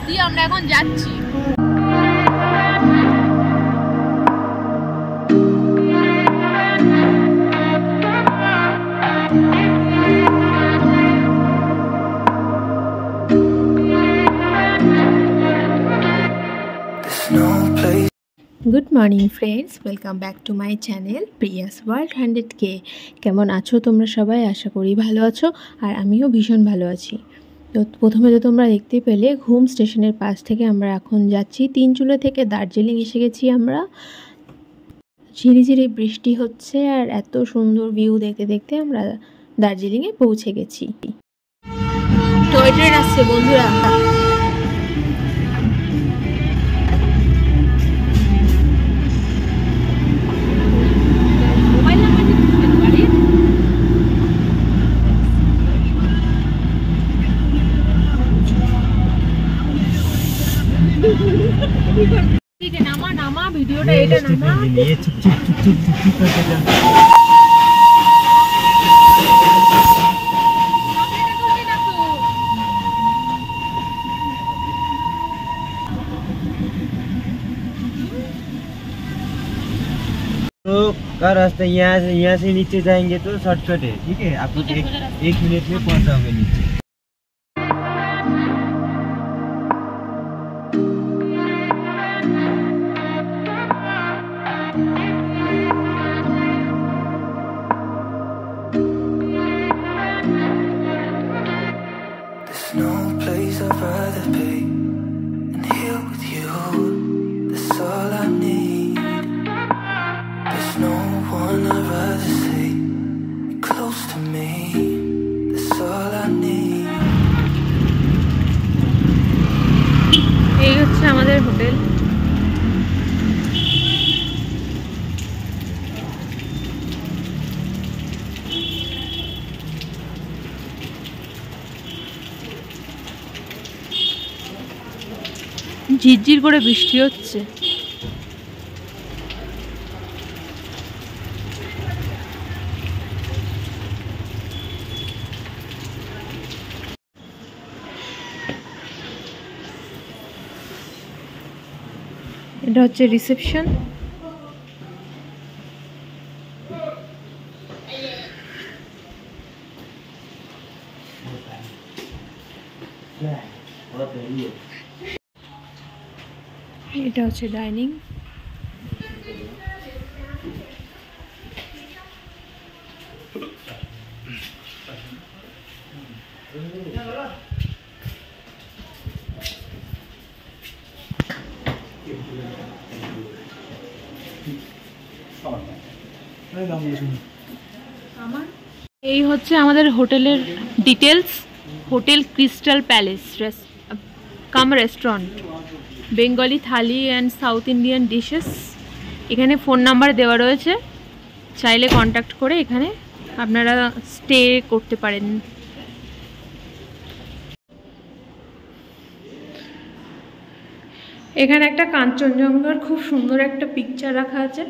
দিয়ে আমরা এখন যাচ্ছি। Good morning friends, welcome back to my channel Prius world 100K। কেমন আছো তোমরা সবাই? আশা করি ভালো আছো, আর আমিও ভীষণ ভালো আছি। তো প্রথমে তো তোমরা দেখতে পেলে ঘুম স্টেশনের পাশ থেকে আমরা এখন যাচ্ছি তিনচুলে থেকে দার্জিলিং এসে গেছি আমরা। ঝিরিঝিরি বৃষ্টি হচ্ছে আর এত সুন্দর ভিউ দেখতে দেখতে আমরা দার্জিলিংয়ে পৌঁছে গেছি। টয় ট্রেন আসছে বন্ধুরা। নামা নামা ভিডিওটা এটা নামা নিয়ে চুপ চুপ চুপ চুপ চুপ করতে যা। तो का रास्ता यहाँ से नीचे जाएंगे तो शॉर्टकट है, ठीक है? आपको एक मिनट में पहुँच जाओगे नीचे। এই হচ্ছে আমাদের হোটেল। ঝিরঝির করে বৃষ্টি হচ্ছে। এটা হচ্ছে রিসেপশন। এটা হচ্ছে ডাইনিং। এই হচ্ছে আমাদের হোটেলের details. Hotel crystal palace come restaurant, Bengali thali and south Indian dishes. এখানে ফোন নাম্বার দেওয়া রয়েছে, চাইলে কন্ট্যাক্ট করে এখানে আপনারা স্টে করতে পারেন। এখানে একটা কাঞ্চনজঙ্ঘার খুব সুন্দর একটা পিকচার রাখা আছে।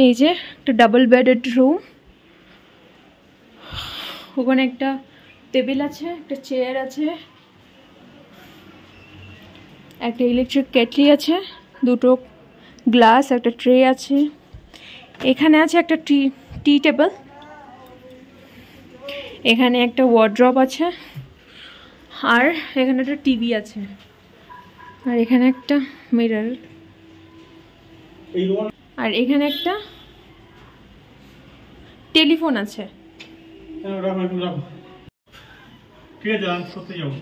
এই যে একটা ডাবল বেডেড রুম, ওখানে একটা টেবিল আছে, একটা চেয়ার আছে, একটা ইলেকট্রিক কেটলি আছে, দুটো গ্লাস, একটা ট্রে আছে। এখানে আছে একটা টি টেবিল, এখানে একটা ওয়ার্ড্রপ আছে, আর এখানে একটা টিভি আছে, আর এখানে একটা মিরর, আর এখানে একটা টেলিফোন আছে। ঠিক আছে, আমি সত্যি যাবো।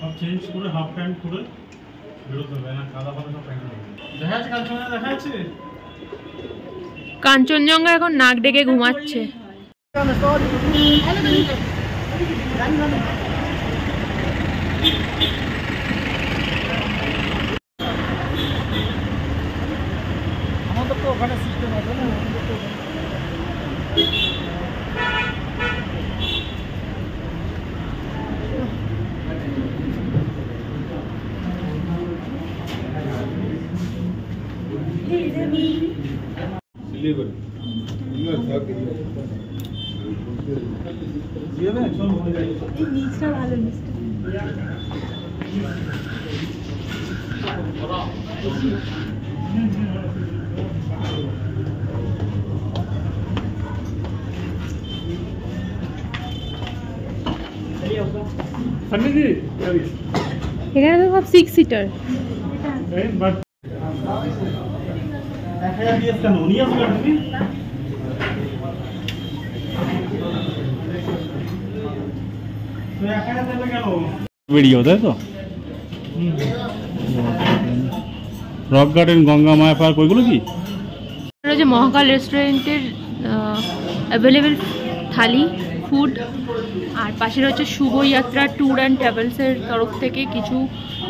সব চেঞ্জ করে হাফ প্যান্ট করে বেরোতে হবে না, কাদা ফাদা সব প্যান্ট দেখা যাচ্ছে, কাল সময় দেখা যাচ্ছে। কাঞ্চনজঙ্ঘা এখন নাক ডেকে ঘুমাচ্ছে। আমাদের তো ওখানে সিস্টেম আছে না। এখানে তো সব 6 সিটার। ভিডিও তাই তো, রক গার্ডেন, গঙ্গা মায়া পার্ক, ওইগুলো কি? রয়েছে মহাকাল রেস্টুরেন্টের অ্যাভেলেবেল থালি ফুড, আর পাশে রয়েছে শুভ যাত্রা ট্যুর অ্যান্ড ট্রাভেলসের তরফ থেকে কিছু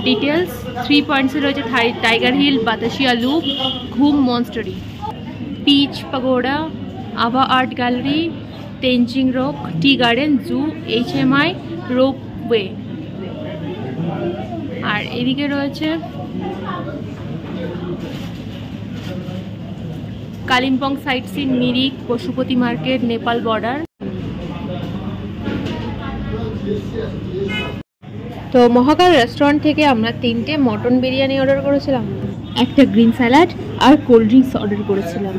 ডিটেলস। 3 পয়েন্টসে রয়েছে টাইগার হিল, বাতাসিয়া লুপ, ঘুম মনস্টারি, peace pagoda, Ava art gallery, Tenzing rock, tea garden, zoo, HMI ropeway. আর এদিকে রয়েছে Kalimpong sightseeing, Mirik, Pashupati market, Nepal border. তো মহাকাল রেস্টুরেন্ট থেকে আমরা 3টে মটন বিরিয়ানি অর্ডার করেছিলাম, একটা গ্রিন স্যালাড আর কোল্ড ড্রিঙ্কস অর্ডার করেছিলাম।